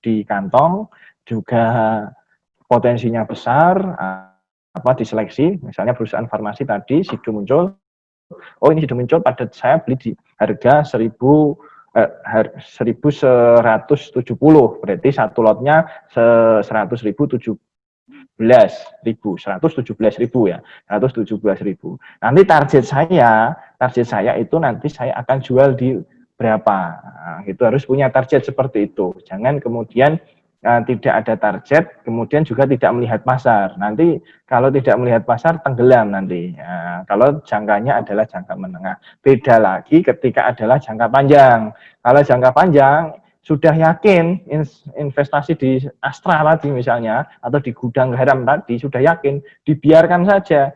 di kantong, juga potensinya besar, diseleksi, misalnya perusahaan farmasi tadi, Sido muncul, oh ini Sido muncul pada saya beli di harga 1.170, berarti satu lotnya 117.000 ya, 117.000. Nanti target saya itu nanti saya akan jual di berapa. Nah, itu harus punya target seperti itu. Jangan kemudian tidak ada target, kemudian juga tidak melihat pasar. Nanti kalau tidak melihat pasar tenggelam nanti. Nah, kalau jangkanya adalah jangka menengah. Beda lagi ketika adalah jangka panjang. Kalau jangka panjang sudah yakin investasi di Astra tadi misalnya, atau di gudang garam tadi, sudah yakin, dibiarkan saja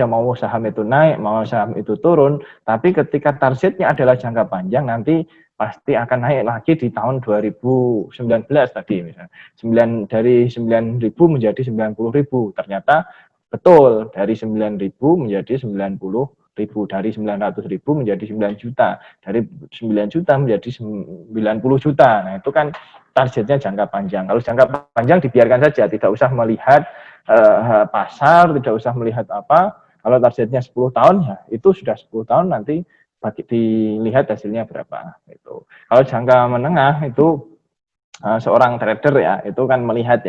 mau saham itu naik, mau saham itu turun, tapi ketika targetnya adalah jangka panjang, nanti pasti akan naik lagi di tahun 2019 tadi misalnya. Dari 9.000 menjadi 90.000, ternyata betul, dari 9.000 menjadi 90.000, dari 900.000 menjadi 9 juta, dari 9 juta menjadi 90 juta. Nah, itu kan targetnya jangka panjang. Kalau jangka panjang dibiarkan saja, tidak usah melihat pasar, tidak usah melihat apa. Kalau targetnya 10 tahun, ya itu sudah 10 tahun nanti dilihat hasilnya berapa. Itu. Kalau jangka menengah itu seorang trader ya, itu kan melihat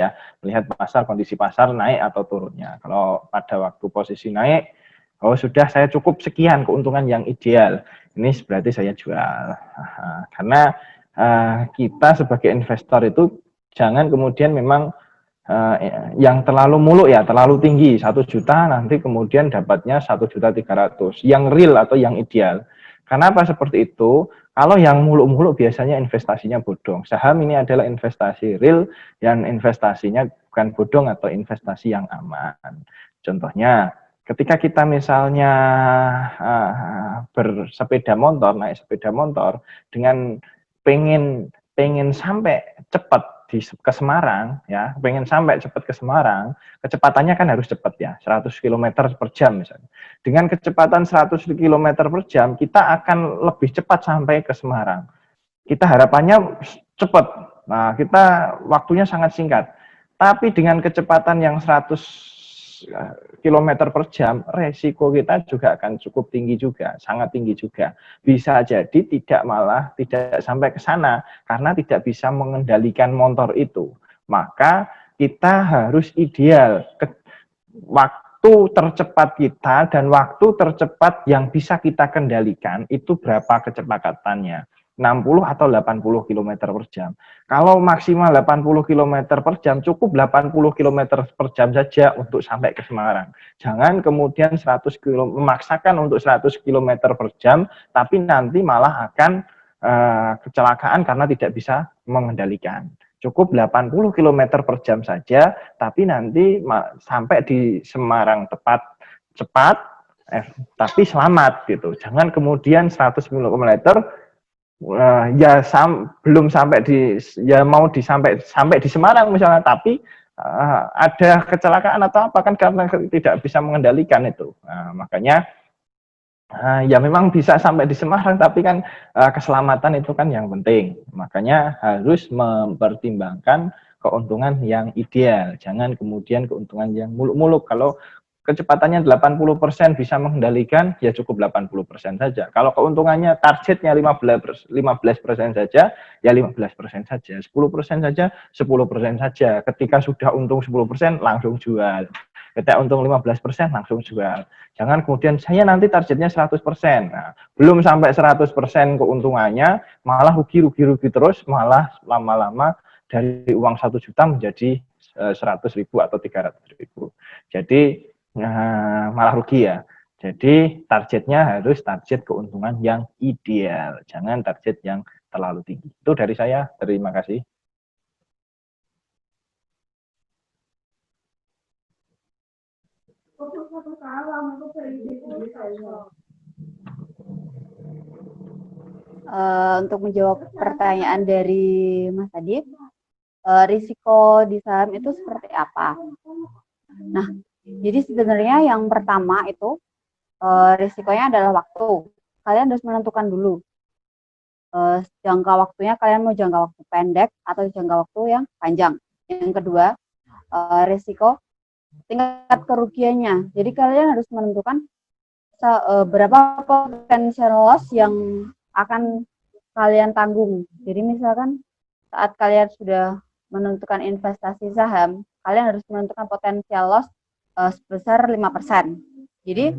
pasar, kondisi pasar naik atau turunnya. Kalau pada waktu posisi naik, oh sudah saya cukup sekian keuntungan yang ideal, ini berarti saya jual. Karena kita sebagai investor itu jangan kemudian memang yang terlalu muluk ya, terlalu tinggi 1 juta nanti kemudian dapatnya 1.300.000 yang real atau yang ideal. Kenapa seperti itu? Kalau yang muluk-muluk biasanya investasinya bodong. Saham ini adalah investasi real dan investasinya bukan bodong atau investasi yang aman. Contohnya, ketika kita misalnya bersepeda motor, naik sepeda motor dengan pengen sampai cepat ke Semarang ya, pengen sampai cepat ke Semarang, kecepatannya kan harus cepat ya, 100 km per jam misalnya. Dengan kecepatan 100 km per jam, kita akan lebih cepat sampai ke Semarang. Kita harapannya cepat. Nah, kita waktunya sangat singkat. Tapi dengan kecepatan yang 100 km per jam, resiko kita juga akan cukup tinggi juga, sangat tinggi juga. Bisa jadi tidak sampai ke sana karena tidak bisa mengendalikan motor itu. Maka kita harus ideal waktu tercepat kita dan waktu tercepat yang bisa kita kendalikan itu berapa kecepatannya. 60 atau 80 km per jam. Kalau maksimal 80 km per jam, cukup 80 km per jam saja untuk sampai ke Semarang. Jangan kemudian 100 km, memaksakan untuk 100 km per jam, tapi nanti malah akan kecelakaan karena tidak bisa mengendalikan. Cukup 80 km per jam saja, tapi nanti sampai di Semarang cepat, tapi selamat gitu. Jangan kemudian 100 km ya belum sampai mau sampai di Semarang misalnya, tapi ada kecelakaan atau apa kan karena tidak bisa mengendalikan itu. Nah, makanya ya memang bisa sampai di Semarang, tapi kan keselamatan itu kan yang penting. Makanya harus mempertimbangkan keuntungan yang ideal. Jangan kemudian keuntungan yang muluk-muluk. Kalau kecepatannya 80% bisa mengendalikan, ya cukup 80% saja. Kalau keuntungannya targetnya 15% saja, ya 15% saja. 10% saja, 10% saja. Ketika sudah untung 10% langsung jual. Ketika untung 15% langsung jual. Jangan kemudian saya nanti targetnya 100%. Nah, belum sampai 100% keuntungannya, malah rugi terus, malah lama-lama dari uang 1 juta menjadi 100.000 atau 300.000. Jadi malah rugi ya. Jadi targetnya harus target keuntungan yang ideal, jangan target yang terlalu tinggi. Itu dari saya, terima kasih. Untuk menjawab pertanyaan dari Mas Adib, risiko di saham itu seperti apa? Nah, jadi sebenarnya yang pertama itu risikonya adalah waktu. Kalian harus menentukan dulu jangka waktunya kalian mau jangka waktu pendek atau jangka waktu yang panjang. Yang kedua, risiko tingkat kerugiannya. Jadi kalian harus menentukan berapa potensial loss yang akan kalian tanggung. Jadi misalkan saat kalian sudah menentukan investasi saham, kalian harus menentukan potensial loss sebesar 5%. Jadi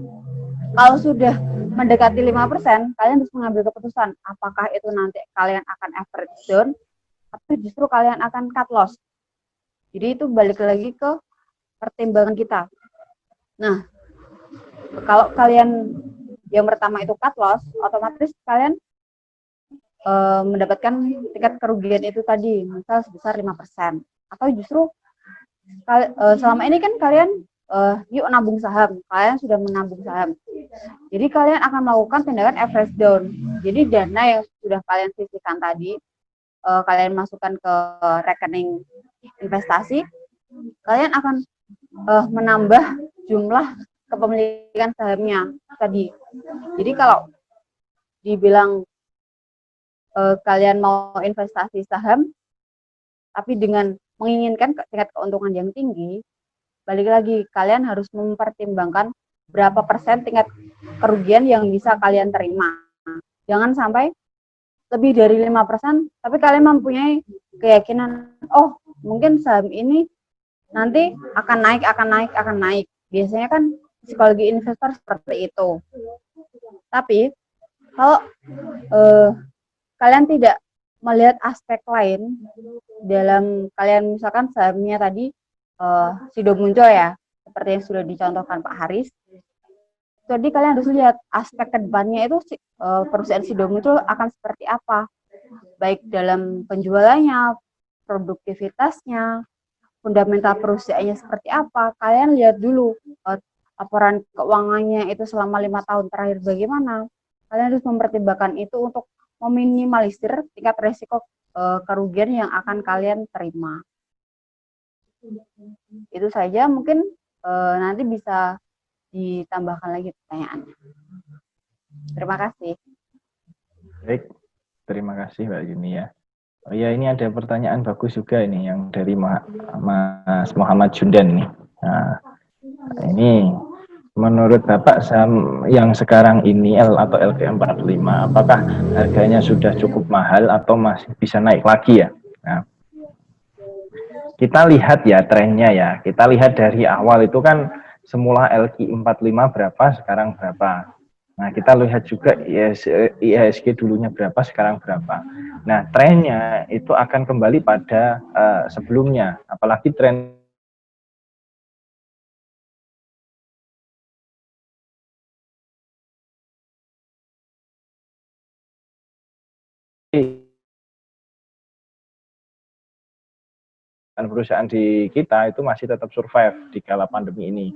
kalau sudah mendekati 5%, kalian harus mengambil keputusan apakah itu nanti kalian akan average down atau justru kalian akan cut loss. Jadi itu balik lagi ke pertimbangan kita. Nah, kalau kalian yang pertama itu cut loss, otomatis kalian mendapatkan tingkat kerugian itu tadi, misal sebesar 5%. Atau justru selama ini kan kalian yuk nabung saham, kalian sudah menabung saham. Jadi kalian akan melakukan tindakan average down. Jadi dana yang sudah kalian sisihkan tadi, kalian masukkan ke rekening investasi, kalian akan menambah jumlah kepemilikan sahamnya tadi. Jadi kalau dibilang kalian mau investasi saham, tapi dengan menginginkan tingkat keuntungan yang tinggi, balik lagi kalian harus mempertimbangkan berapa persen tingkat kerugian yang bisa kalian terima. Jangan sampai lebih dari 5%, tapi kalian mempunyai keyakinan, oh mungkin saham ini nanti akan naik. Biasanya kan psikologi investor seperti itu. Tapi kalau kalian tidak melihat aspek lain dalam kalian, misalkan sahamnya tadi Sido muncul ya, seperti yang sudah dicontohkan Pak Haris. Jadi kalian harus lihat aspek kedepannya itu perusahaan Sido muncul akan seperti apa, baik dalam penjualannya, produktivitasnya, fundamental perusahaannya seperti apa. Kalian lihat dulu laporan keuangannya itu selama 5 tahun terakhir bagaimana. Kalian harus mempertimbangkan itu untuk meminimalisir tingkat resiko kerugian yang akan kalian terima. Itu saja, mungkin nanti bisa ditambahkan lagi pertanyaannya. Terima kasih. Baik, terima kasih Mbak Yuni ya. Oh ya, ini ada pertanyaan bagus juga ini yang dari Mas Muhammad Jundan nih. Nah, ini menurut Bapak saham yang sekarang ini atau LQ45, apakah harganya sudah cukup mahal atau masih bisa naik lagi ya? Nah, kita lihat ya trennya ya. Kita lihat dari awal itu kan semula LQ45 berapa, sekarang berapa. Nah, kita lihat juga IHSG dulunya berapa, sekarang berapa. Nah, trennya itu akan kembali pada sebelumnya, apalagi tren perusahaan di kita itu masih tetap survive di kala pandemi ini.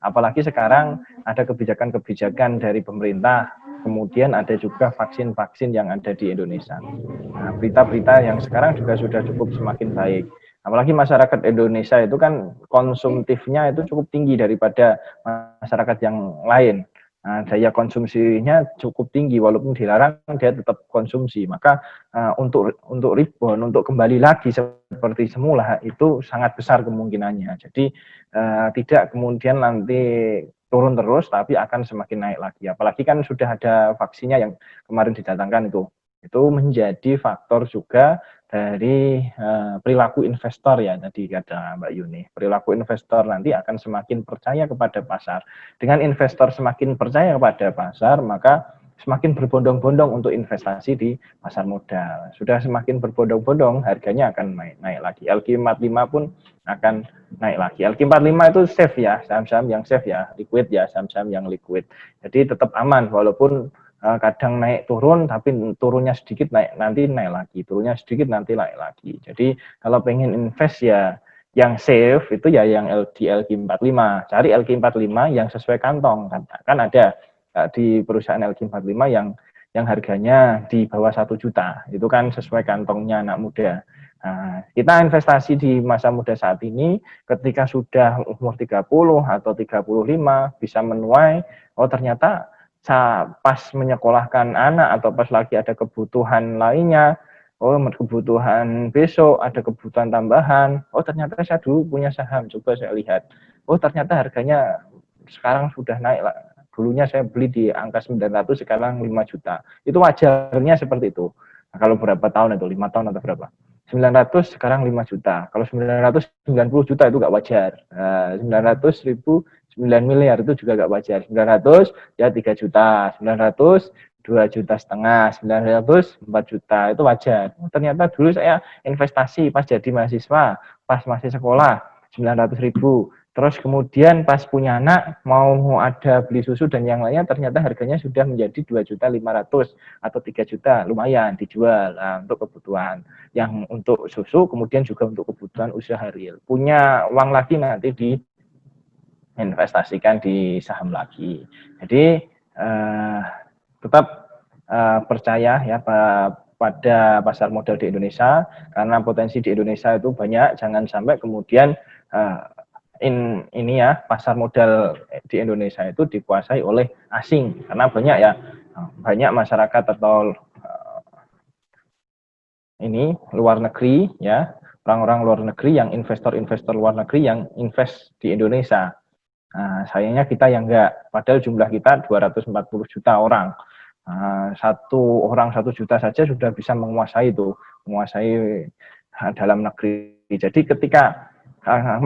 Apalagi sekarang ada kebijakan-kebijakan dari pemerintah, kemudian ada juga vaksin-vaksin yang ada di Indonesia. Nah, berita-berita yang sekarang juga sudah cukup semakin baik. Apalagi masyarakat Indonesia itu kan konsumtifnya itu cukup tinggi daripada masyarakat yang lain. Nah, daya konsumsinya cukup tinggi, walaupun dilarang dia tetap konsumsi. Maka untuk rebound, untuk kembali lagi seperti semula itu sangat besar kemungkinannya. Jadi tidak kemudian nanti turun terus, tapi akan semakin naik lagi. Apalagi kan sudah ada vaksinnya yang kemarin didatangkan itu menjadi faktor juga dari perilaku investor ya, tadi kata Mbak Yuni. Perilaku investor nanti akan semakin percaya kepada pasar. Dengan investor semakin percaya kepada pasar, maka semakin berbondong-bondong untuk investasi di pasar modal. Sudah semakin berbondong-bondong, harganya akan naik lagi. LQ45 pun akan naik lagi. LQ45 itu safe ya, saham-saham yang safe ya, liquid ya, saham-saham yang liquid. Jadi tetap aman, walaupun kadang naik turun, tapi turunnya sedikit nanti naik lagi, turunnya sedikit nanti naik lagi. Jadi kalau pengen invest ya yang safe itu ya yang di LQ45, cari LQ45 yang sesuai kantong. Kan ada di perusahaan LQ45 yang harganya di bawah 1 juta, itu kan sesuai kantongnya anak muda. Nah, kita investasi di masa muda saat ini, ketika sudah umur 30 atau 35 bisa menuai, oh ternyata pas menyekolahkan anak atau pas lagi ada kebutuhan lainnya, oh kebutuhan besok, ada kebutuhan tambahan, oh ternyata saya dulu punya saham, coba saya lihat, oh ternyata harganya sekarang sudah naik lah. Dulunya saya beli di angka 900, sekarang 5 juta. Itu wajarnya seperti itu. Nah, kalau berapa tahun itu? 5 tahun atau berapa? 900 sekarang 5 juta. Kalau 990 juta itu nggak wajar. 900 ribu 9 miliar itu juga nggak wajar. 900 ya 3 juta. 900 2,5 juta, 900 4 juta, itu wajar. Ternyata dulu saya investasi pas jadi mahasiswa, pas masih sekolah 900 ribu. Terus kemudian pas punya anak mau ada beli susu dan yang lainnya, ternyata harganya sudah menjadi 2,5 juta atau 3 juta, lumayan dijual. Nah, untuk kebutuhan yang untuk susu, kemudian juga untuk kebutuhan usaha real. Punya uang lagi nanti diinvestasikan di saham lagi. Jadi tetap percaya ya pada pasar modal di Indonesia, karena potensi di Indonesia itu banyak. Jangan sampai kemudian ini ya, pasar modal di Indonesia itu dikuasai oleh asing, karena banyak masyarakat atau ini luar negeri ya, orang-orang luar negeri yang investor-investor luar negeri yang invest di Indonesia. Nah, sayangnya kita yang enggak, padahal jumlah kita 240 juta orang. Satu orang 1 juta saja sudah bisa menguasai dalam negeri. Jadi ketika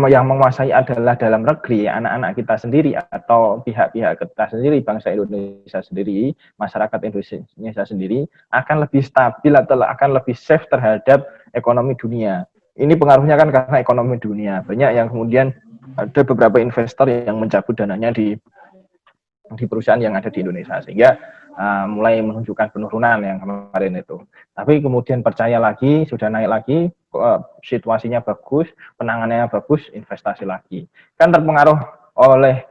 yang menguasai adalah dalam negeri, anak-anak kita sendiri atau pihak-pihak kita sendiri, bangsa Indonesia sendiri, masyarakat Indonesia sendiri, akan lebih stabil atau akan lebih safe terhadap ekonomi dunia. Ini pengaruhnya kan karena ekonomi dunia. Banyak yang kemudian ada beberapa investor yang mencabut dananya di perusahaan yang ada di Indonesia, sehingga mulai menunjukkan penurunan yang kemarin itu. Tapi kemudian percaya lagi, sudah naik lagi, situasinya bagus, penanganannya bagus, investasi lagi. Kan terpengaruh oleh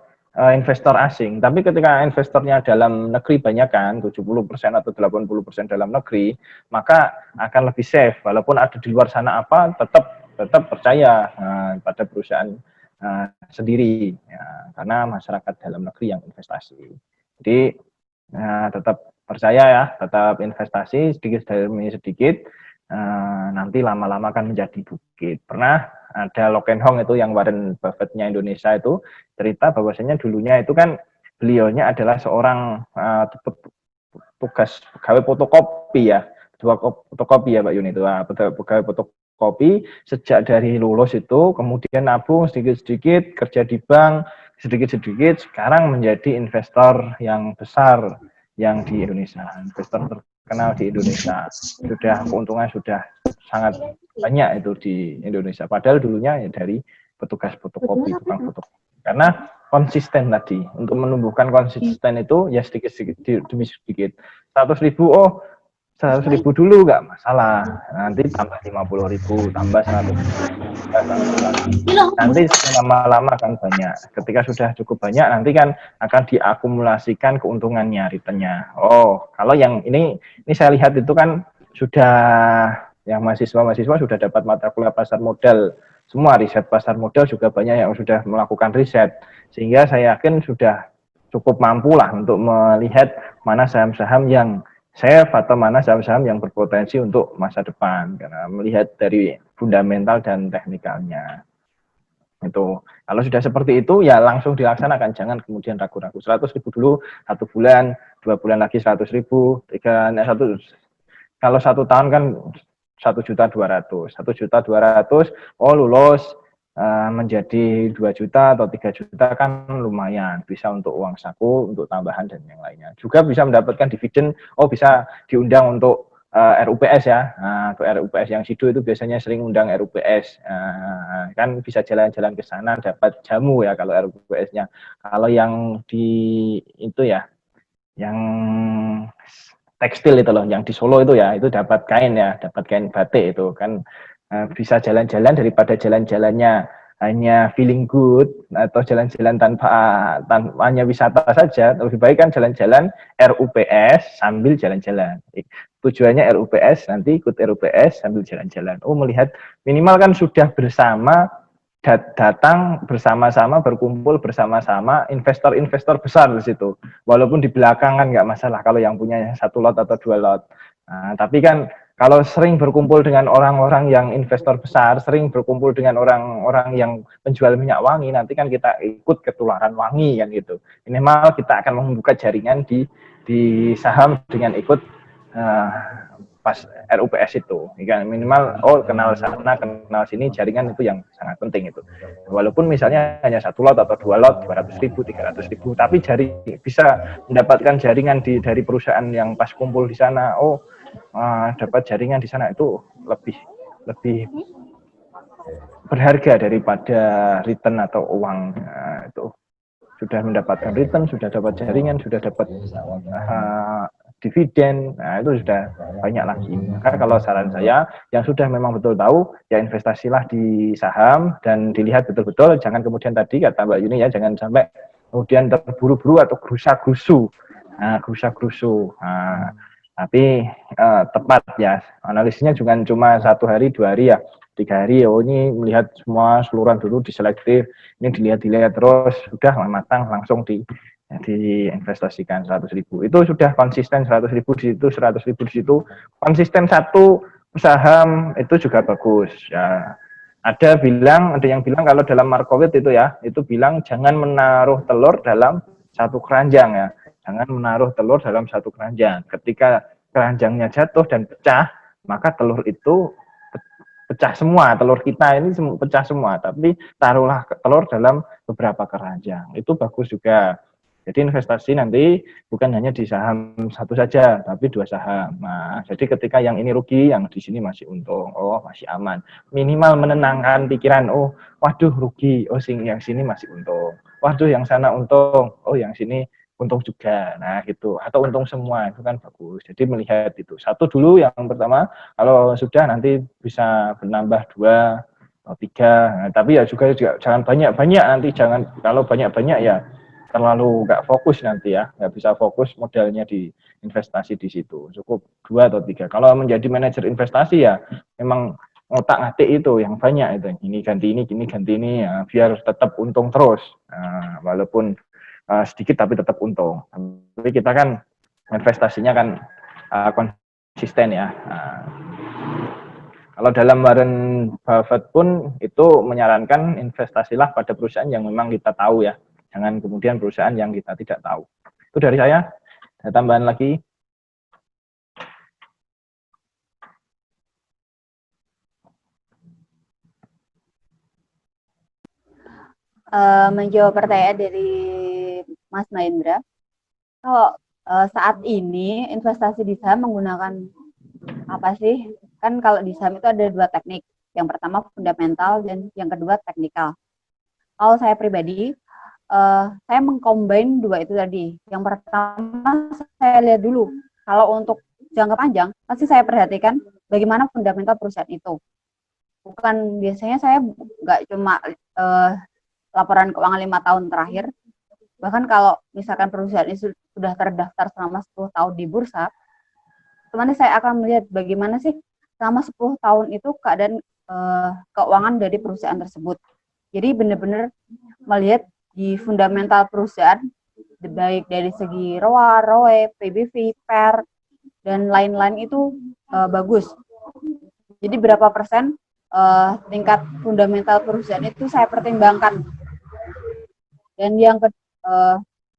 investor asing, tapi ketika investornya dalam negeri banyak kan, 70% atau 80% dalam negeri, maka akan lebih safe. Walaupun ada di luar sana apa, tetap percaya pada perusahaan sendiri, ya, karena masyarakat dalam negeri yang investasi. Jadi tetap percaya ya, tetap investasi sedikit demi sedikit, nanti lama-lama akan menjadi bukit. Pernah ada Lock and Hong itu yang Warren Buffett-nya Indonesia itu cerita bahwasanya dulunya itu kan beliaunya adalah seorang tugas pegawai fotokopi ya, fotokopi ya Pak Yuni itu, pegawai fotokopi sejak dari lulus itu, kemudian nabung sedikit-sedikit, kerja di bank sedikit-sedikit, sekarang menjadi investor yang besar yang di Indonesia, investor terkenal di Indonesia. Sudah keuntungan sudah sangat banyak itu di Indonesia. Padahal dulunya ya dari petugas fotokopi, tukang fotokopi. Karena konsisten tadi, untuk menumbuhkan konsisten itu ya sedikit-sedikit demi sedikit. 100.000, 100.000 dulu nggak masalah, nanti tambah 50.000, tambah 100.000, nanti lama-lama kan banyak. Ketika sudah cukup banyak, nanti kan akan diakumulasikan keuntungannya, returnnya. Oh, kalau yang ini saya lihat itu kan sudah yang mahasiswa sudah dapat mata kuliah pasar modal, semua riset pasar modal juga banyak yang sudah melakukan riset, sehingga saya yakin sudah cukup mampu lah untuk melihat mana saham-saham yang safe atau mana saham-saham yang berpotensi untuk masa depan, karena melihat dari fundamental dan teknikalnya. Itu kalau sudah seperti itu ya langsung dilaksanakan, jangan kemudian ragu-ragu. 100.000 dulu 1 bulan, 2 bulan lagi 100.000, 3 kalau 1 tahun kan 1.200.000, 1.200.000, oh lulus menjadi 2 juta atau 3 juta kan lumayan, bisa untuk uang saku, untuk tambahan dan yang lainnya. Juga bisa mendapatkan dividen, oh bisa diundang untuk RUPS ya. Untuk RUPS yang Sido itu biasanya sering undang RUPS, kan bisa jalan-jalan ke sana dapat jamu ya kalau RUPS-nya. Kalau yang di itu ya, yang tekstil itu loh, yang di Solo itu ya, itu dapat kain ya, dapat kain batik itu kan. Bisa jalan-jalan daripada jalan-jalannya hanya feeling good atau jalan-jalan tanpa hanya wisata saja, lebih baik kan jalan-jalan RUPS sambil jalan-jalan. Tujuannya RUPS, nanti ikut RUPS sambil jalan-jalan. Oh, melihat minimal kan sudah bersama datang bersama-sama, berkumpul bersama-sama investor-investor besar di situ. Walaupun di belakang kan nggak masalah kalau yang punya 1 lot atau 2 lot. Nah, tapi kan kalau sering berkumpul dengan orang-orang yang investor besar, sering berkumpul dengan orang-orang yang penjual minyak wangi, nanti kan kita ikut ketularan wangi kan gitu. Minimal kita akan membuka jaringan di saham dengan ikut pas RUPS itu, kan minimal kenal sana kenal sini, jaringan itu yang sangat penting itu. Walaupun misalnya hanya 1 lot atau 2 lot 200.000 300.000, tapi bisa mendapatkan jaringan dari perusahaan yang pas kumpul di sana, dapat jaringan di sana itu lebih berharga daripada return atau uang. Itu sudah mendapatkan return, sudah dapat jaringan, sudah dapat dividen, nah itu sudah banyak lagi. Maka kalau saran saya, yang sudah memang betul tahu, ya investasilah di saham dan dilihat betul-betul, jangan kemudian tadi kata Mbak Yuni ya, jangan sampai kemudian terburu-buru atau gerusa-gerusu. Tapi tepat ya, analisisnya juga cuma 1 hari 2 hari ya, 3 hari, ini melihat semua seluruhan dulu, diselektif, ini dilihat terus, sudah matang langsung diinvestasikan 100.000. Itu sudah konsisten 100.000 di situ, 100.000 di situ, konsisten satu saham itu juga bagus ya. Ada yang bilang kalau dalam Markowitz itu ya, itu bilang jangan menaruh telur dalam satu keranjang ya, jangan menaruh telur dalam satu keranjang. Ketika keranjangnya jatuh dan pecah, maka telur itu pecah semua, telur kita ini pecah semua, tapi taruhlah telur dalam beberapa keranjang, itu bagus juga. Jadi investasi nanti bukan hanya di saham satu saja, tapi 2 saham. Nah, jadi ketika yang ini rugi, yang di sini masih untung, masih aman. Minimal menenangkan pikiran, waduh rugi, yang sini masih untung. Waduh yang sana untung, yang sini untung juga. Nah gitu, atau untung semua, itu kan bagus. Jadi melihat itu. Satu dulu yang pertama, kalau sudah nanti bisa bernambah 2 atau 3. Nah, tapi ya juga jangan banyak-banyak nanti, kalau banyak-banyak ya terlalu nggak fokus nanti ya, nggak bisa fokus modalnya di investasi di situ. Cukup 2 atau 3. Kalau menjadi manajer investasi ya memang otak-atik itu yang banyak itu. Ini ganti ini ya, biar tetap untung terus. Nah, walaupun sedikit tapi tetap untung. Tapi kita kan investasinya kan konsisten ya. Nah, kalau dalam Warren Buffett pun itu menyarankan investasilah pada perusahaan yang memang kita tahu ya. Jangan kemudian perusahaan yang kita tidak tahu. Itu dari saya. Ada tambahan lagi? Menjawab pertanyaan dari Mas Mahendra, kalau saat ini investasi di saham menggunakan apa sih? Kan kalau di saham itu ada 2 teknik. Yang pertama fundamental dan yang kedua teknikal. Kalau saya pribadi, saya mengcombine 2 itu tadi. Yang pertama saya lihat dulu, kalau untuk jangka panjang pasti saya perhatikan bagaimana fundamental perusahaan itu. Bukan, biasanya saya nggak cuma laporan keuangan 5 tahun terakhir, bahkan kalau misalkan perusahaan itu sudah terdaftar selama 10 tahun di bursa, otomatis saya akan melihat bagaimana sih selama 10 tahun itu keadaan keuangan dari perusahaan tersebut. Jadi benar-benar melihat di fundamental perusahaan, baik dari segi ROA, ROE, PBV, PER, dan lain-lain itu bagus. Jadi berapa persen tingkat fundamental perusahaan itu saya pertimbangkan. Dan yang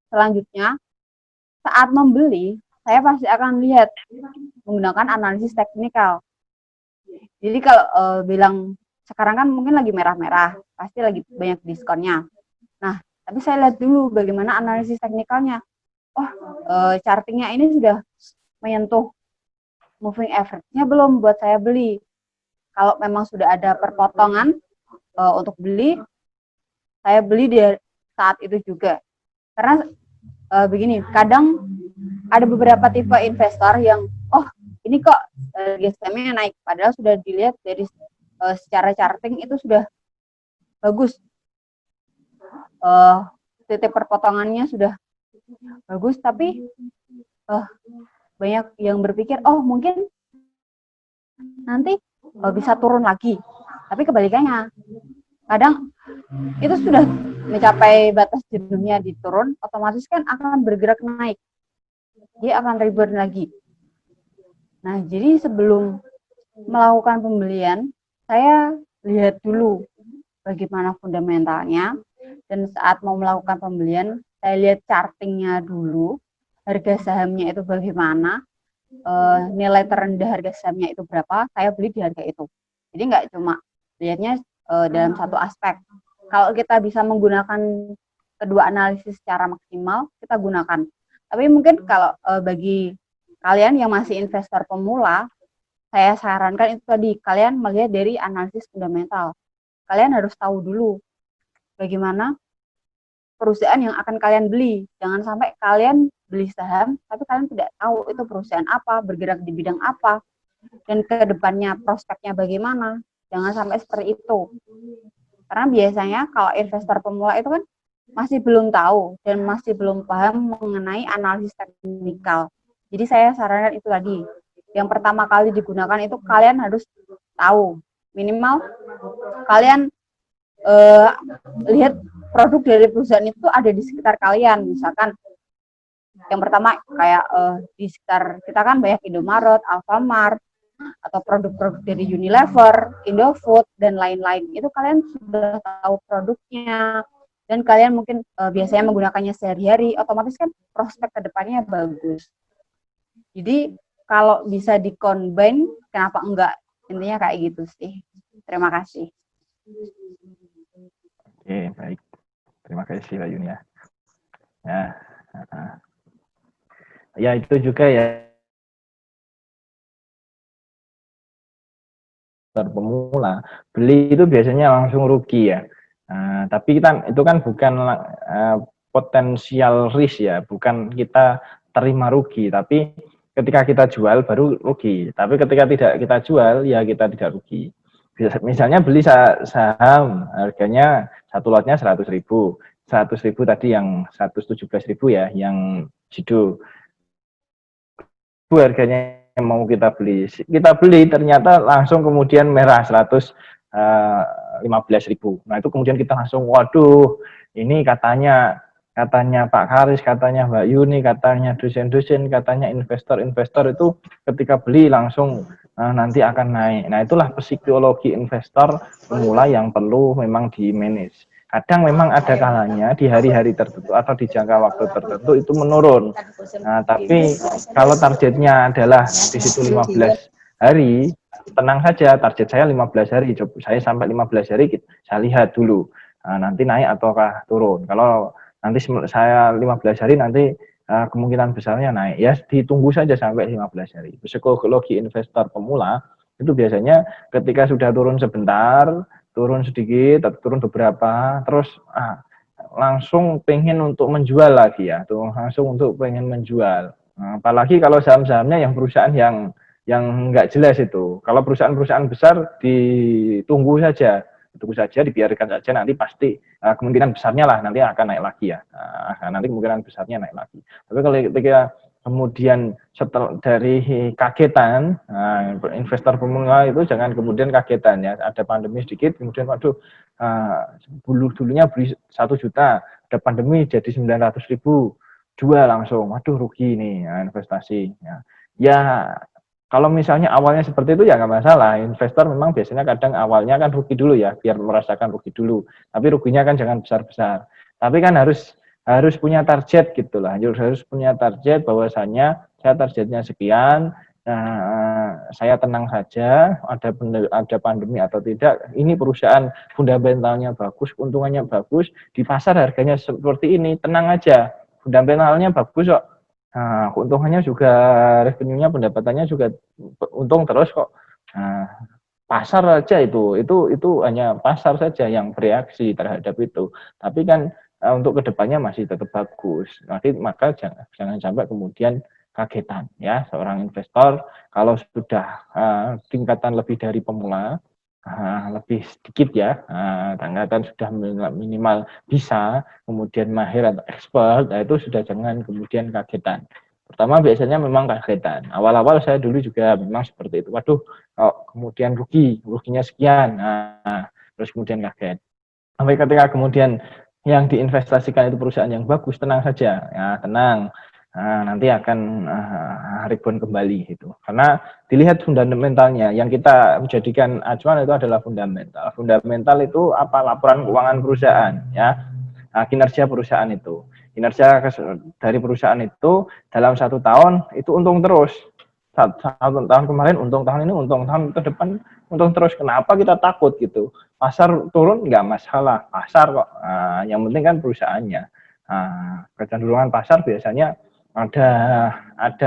selanjutnya, saat membeli, saya pasti akan lihat menggunakan analisis teknikal. Jadi kalau bilang sekarang kan mungkin lagi merah-merah, pasti lagi banyak diskonnya. Nah, tapi saya lihat dulu bagaimana analisis teknikalnya. Chartingnya ini sudah menyentuh moving average-nya belum buat saya beli. Kalau memang sudah ada perpotongan untuk beli, saya beli di saat itu juga. Karena begini, kadang ada beberapa tipe investor yang ini kok GSM-nya naik, padahal sudah dilihat dari secara charting itu sudah bagus, titik perpotongannya sudah bagus, tapi banyak yang berpikir mungkin nanti bisa turun lagi, tapi kebalikannya kadang itu sudah mencapai batas jenuhnya diturun, otomatis kan akan bergerak naik, dia akan rebound lagi. Nah, jadi sebelum melakukan pembelian, saya lihat dulu bagaimana fundamentalnya, dan saat mau melakukan pembelian, saya lihat chartingnya dulu, harga sahamnya itu bagaimana, nilai terendah harga sahamnya itu berapa, saya beli di harga itu. Jadi nggak cuma lihatnya dalam satu aspek. Kalau kita bisa menggunakan kedua analisis secara maksimal, kita gunakan. Tapi mungkin kalau bagi kalian yang masih investor pemula, saya sarankan itu tadi, kalian melihat dari analisis fundamental. Kalian harus tahu dulu bagaimana perusahaan yang akan kalian beli. Jangan sampai kalian beli saham, tapi kalian tidak tahu itu perusahaan apa, bergerak di bidang apa, dan ke depannya prospeknya bagaimana. Jangan sampai seperti itu. Karena biasanya kalau investor pemula itu kan masih belum tahu dan masih belum paham mengenai analisis teknikal. Jadi saya sarankan itu tadi. Yang pertama kali digunakan itu kalian harus tahu. Minimal kalian lihat produk dari perusahaan itu ada di sekitar kalian. Misalkan yang pertama kayak di sekitar kita kan banyak Indomaret, Alfamart, atau produk-produk dari Unilever, Indofood, dan lain-lain. Itu kalian sudah tahu produknya, dan kalian mungkin biasanya menggunakannya sehari-hari, otomatis kan prospek kedepannya bagus. Jadi kalau bisa di-combine, kenapa enggak? Intinya kayak gitu sih. Terima kasih. Oke, baik. Terima kasih Mbak Yuni ya. Ya itu juga ya, pemula beli itu biasanya langsung rugi ya. Tapi kita itu kan bukan potensial risk ya, bukan kita terima rugi, tapi ketika kita jual baru rugi. Tapi ketika tidak kita jual ya kita tidak rugi. Misalnya beli saham harganya satu lotnya 100.000, 100.000 tadi yang 117.000 ya, yang Jido harganya mau kita beli ternyata langsung kemudian merah 115.000. Nah itu kemudian kita langsung waduh, ini katanya Pak Karis, katanya Mbak Yuni, katanya dosen-dosen, katanya investor-investor itu ketika beli langsung nanti akan naik. Nah itulah psikologi investor pemula yang perlu memang di manage. Kadang memang ada kalanya di hari-hari tertentu atau di jangka waktu tertentu itu menurun. Nah, tapi kalau targetnya adalah di situ 15 hari, tenang saja, target saya 15 hari. Saya sampai 15 hari, saya lihat dulu. Nanti naik ataukah turun. Kalau nanti saya 15 hari, nanti kemungkinan besarnya naik. Ya, ditunggu saja sampai 15 hari. Psikologi investor pemula, itu biasanya ketika sudah turun sebentar, turun sedikit, turun beberapa, terus langsung pengen untuk menjual lagi ya, tuh langsung untuk pengen menjual. Nah, apalagi kalau saham-sahamnya yang perusahaan yang nggak jelas itu. Kalau perusahaan-perusahaan besar ditunggu saja, dibiarkan saja, nanti pasti kemungkinan besarnya lah nanti akan naik lagi ya. Nanti kemungkinan besarnya naik lagi. Tapi kalau ketika kemudian setelah dari kagetan, investor pemula itu jangan kemudian kagetan ya, ada pandemi sedikit, kemudian waduh dulunya beli 1 juta, ada pandemi jadi 900.000, jual langsung, waduh rugi nih investasi. Ya kalau misalnya awalnya seperti itu ya nggak masalah, investor memang biasanya kadang awalnya kan rugi dulu ya, biar merasakan rugi dulu, tapi ruginya kan jangan besar-besar, tapi kan harus punya target gitulah, harus punya target bahwasannya saya targetnya sekian, saya tenang saja, ada pandemi atau tidak, ini perusahaan fundamentalnya bagus, keuntungannya bagus, di pasar harganya seperti ini, tenang aja, fundamentalnya bagus kok, keuntungannya juga, revenue-nya, pendapatannya juga untung terus kok. Pasar aja itu hanya pasar saja yang bereaksi terhadap itu, tapi kan untuk kedepannya masih tetap bagus. Nanti maka jangan sampai kemudian kagetan ya, seorang investor kalau sudah tingkatan lebih dari pemula, lebih sedikit ya, tingkatan sudah minimal bisa, kemudian mahir atau expert, itu sudah jangan kemudian kagetan. Pertama biasanya memang kagetan. Awal-awal saya dulu juga memang seperti itu. Waduh, kemudian ruginya sekian, terus kemudian kaget. Sampai ketika kemudian yang diinvestasikan itu perusahaan yang bagus, tenang saja, ya tenang. Nanti akan rebound kembali itu. Karena dilihat fundamentalnya, yang kita menjadikan acuan itu adalah fundamental. Fundamental itu apa? Laporan keuangan perusahaan, ya. Kinerja perusahaan itu. Kinerja dari perusahaan itu dalam 1 tahun itu untung terus. Satu tahun kemarin untung, tahun ini untung, tahun ke depan untung terus. Kenapa kita takut gitu? Pasar turun nggak masalah, pasar kok. Yang penting kan perusahaannya. Kecenderungan pasar biasanya ada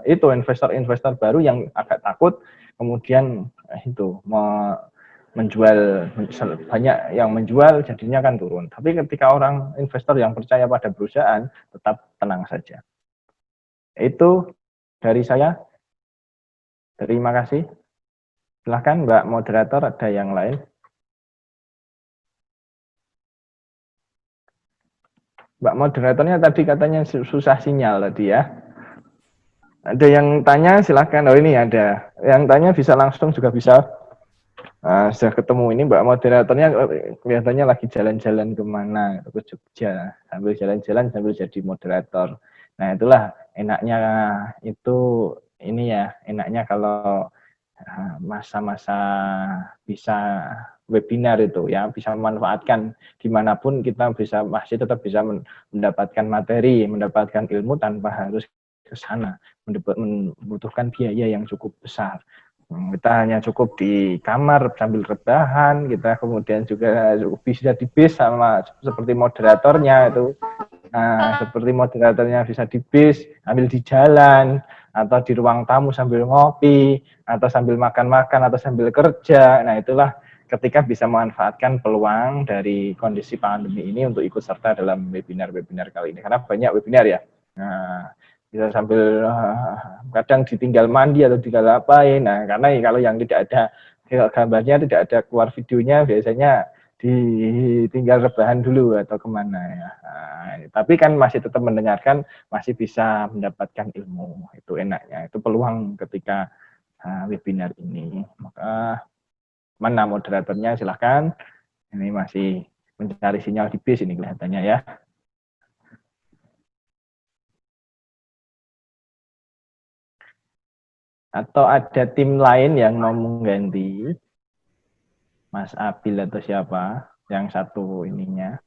itu investor-investor baru yang agak takut, kemudian itu menjual, banyak yang menjual, jadinya kan turun. Tapi ketika orang investor yang percaya pada perusahaan, tetap tenang saja. Itu dari saya. Terima kasih. Silahkan Mbak Moderator, ada yang lain? Mbak Moderatornya tadi katanya susah sinyal tadi ya. Ada yang tanya, silahkan. Oh ini ada. Yang tanya bisa langsung juga bisa. Sudah ketemu ini Mbak Moderatornya kelihatannya lagi jalan-jalan kemana, ke Jogja. Sambil jalan-jalan sambil jadi moderator. Nah itulah enaknya itu, ini ya, enaknya kalau masa-masa bisa webinar itu ya, bisa memanfaatkan dimanapun kita bisa, masih tetap bisa mendapatkan materi, mendapatkan ilmu tanpa harus ke sana, membutuhkan biaya yang cukup besar. Kita hanya cukup di kamar sambil rebahan, kita kemudian juga bisa di bis sama seperti moderatornya itu. Seperti moderatornya bisa di bis, ambil di jalan, atau di ruang tamu sambil ngopi, atau sambil makan-makan, atau sambil kerja. Nah itulah ketika bisa memanfaatkan peluang dari kondisi pandemi ini untuk ikut serta dalam webinar-webinar kali ini. Karena banyak webinar ya. Bisa sambil kadang ditinggal mandi atau tinggal apain. Nah, karena kalau yang tidak ada gambarnya, tidak ada keluar videonya, biasanya ditinggal rebahan dulu atau kemana ya. Tapi kan masih tetap mendengarkan, masih bisa mendapatkan ilmu. Itu enaknya, itu peluang ketika webinar ini. Maka mana moderatornya, silahkan. Ini masih mencari sinyal di bis ini kelihatannya ya. Atau ada tim lain yang mau mengganti Mas Abil atau siapa yang satu ininya.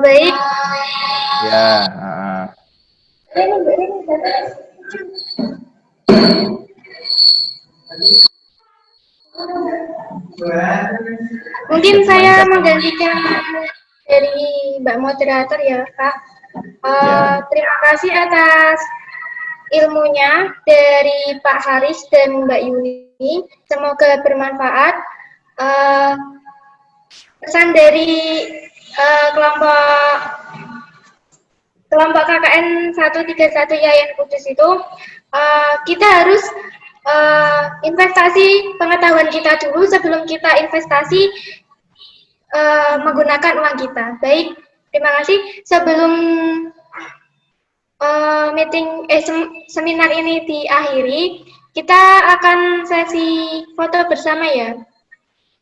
Baik. Ya. Mungkin saya menggantikan dari Mbak Moderator ya, Kak. Terima kasih atas ilmunya dari Pak Haris dan Mbak Yuni. Semoga bermanfaat. Pesan dari kelompok KKN 131 Yayan Kudus itu, kita harus investasi pengetahuan kita dulu sebelum kita investasi menggunakan uang kita. Baik, terima kasih. Sebelum seminar ini diakhiri, kita akan sesi foto bersama ya.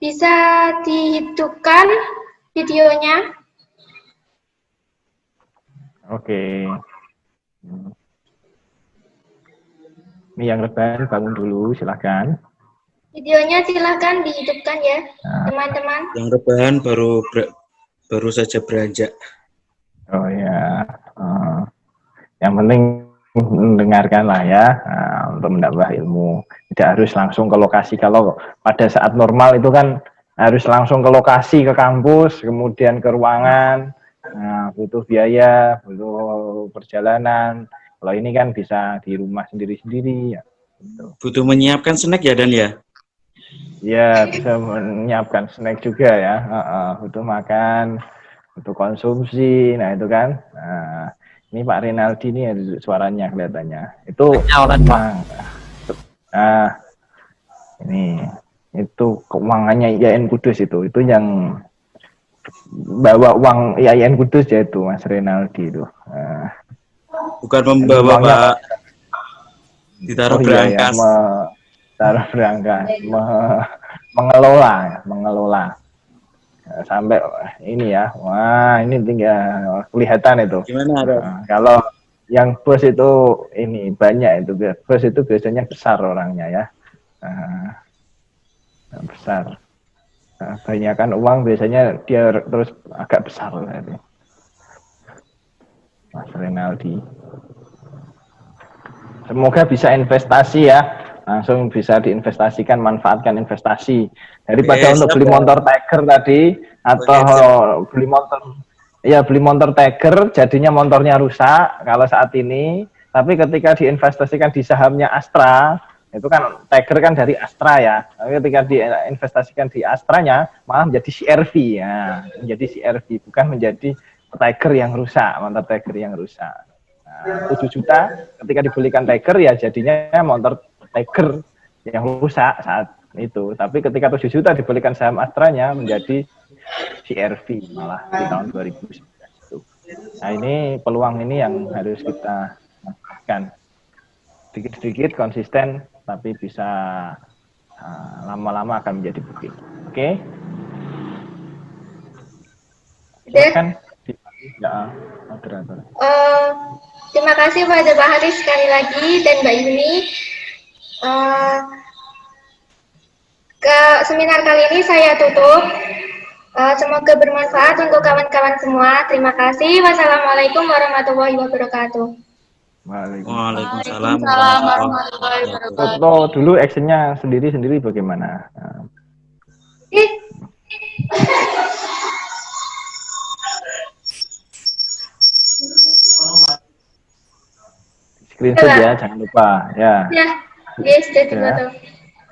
Bisa dihidupkan videonya. Oke. Ini yang rebahan bangun dulu, silahkan. Videonya silahkan dihidupkan ya, teman-teman. Yang rebahan baru saja beranjak. Oh ya. Yang penting mendengarkan lah ya, untuk menambah ilmu. Tidak harus langsung ke lokasi. Kalau pada saat normal itu kan harus langsung ke lokasi, ke kampus, kemudian ke ruangan. Butuh biaya, butuh perjalanan. Kalau ini kan bisa di rumah sendiri-sendiri ya. Gitu. Butuh menyiapkan snack ya, Dan ya? Ya, bisa menyiapkan snack juga ya. Butuh makan, butuh konsumsi. Nah, itu kan. Ini Pak Rinaldi ini suaranya kelihatannya. Itu ini itu keuangannya IAIN Kudus itu yang bawa uang IAIN Kudus ya itu Mas Rinaldi itu. Bukan membawa Pak, ditaruh berangkas. Taruh berangkas, mengelola. Sampai ini ya, wah ini tinggal kelihatan itu. Gimana ada? Kalau yang bos itu ini banyak itu, bos itu biasanya besar orangnya ya, besar. Banyakkan uang biasanya dia terus agak besar itu. Mas Renaldi. Semoga bisa investasi ya, langsung bisa diinvestasikan, manfaatkan investasi daripada untuk beli motor Tiger tadi atau beli motor, ya beli motor Tiger jadinya motornya rusak kalau saat ini, tapi ketika diinvestasikan di sahamnya Astra itu kan Tiger kan dari Astra ya, tapi ketika diinvestasikan di Astranya malah menjadi CRV ya, menjadi CRV bukan menjadi Tiger yang rusak, motor Tiger yang rusak. 7 juta ketika dibelikan Tiger ya jadinya motor Tiger yang rusak saat itu, tapi ketika 7 juta dibelikan saham Astranya menjadi CRV malah di tahun 2019 itu. Nah ini peluang ini yang harus kita manfaatkan, sedikit-sedikit konsisten tapi bisa lama-lama akan menjadi bukit. Oke? Silakan ya, moderator. Terima kasih pada Pak Haris sekali lagi dan Mbak Yuni. Ke seminar kali ini saya tutup. Semoga bermanfaat untuk kawan-kawan semua. Terima kasih. Wassalamualaikum warahmatullahi wabarakatuh. Waalaikumsalam warahmatullahi wabarakatuh. Foto dulu actionnya sendiri-sendiri bagaimana? Screenshot ya, jangan lupa ya. Ya, yes, jadi ya.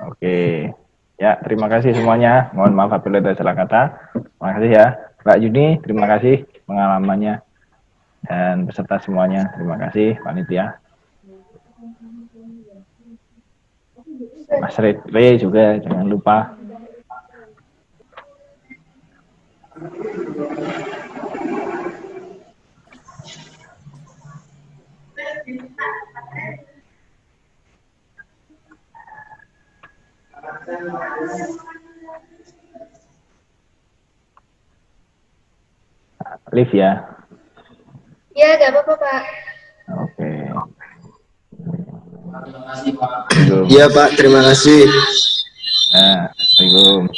Oke. Ya, terima kasih semuanya. Mohon maaf apabila ada salah kata. Terima kasih ya. Mbak Yuni, terima kasih pengalamannya. Dan peserta semuanya, terima kasih panitia. Mas Redre juga jangan lupa. Live ya. Ya, gak apa-apa Pak. Oke. Terima kasih Pak. Iya Pak, terima kasih. Assalamualaikum.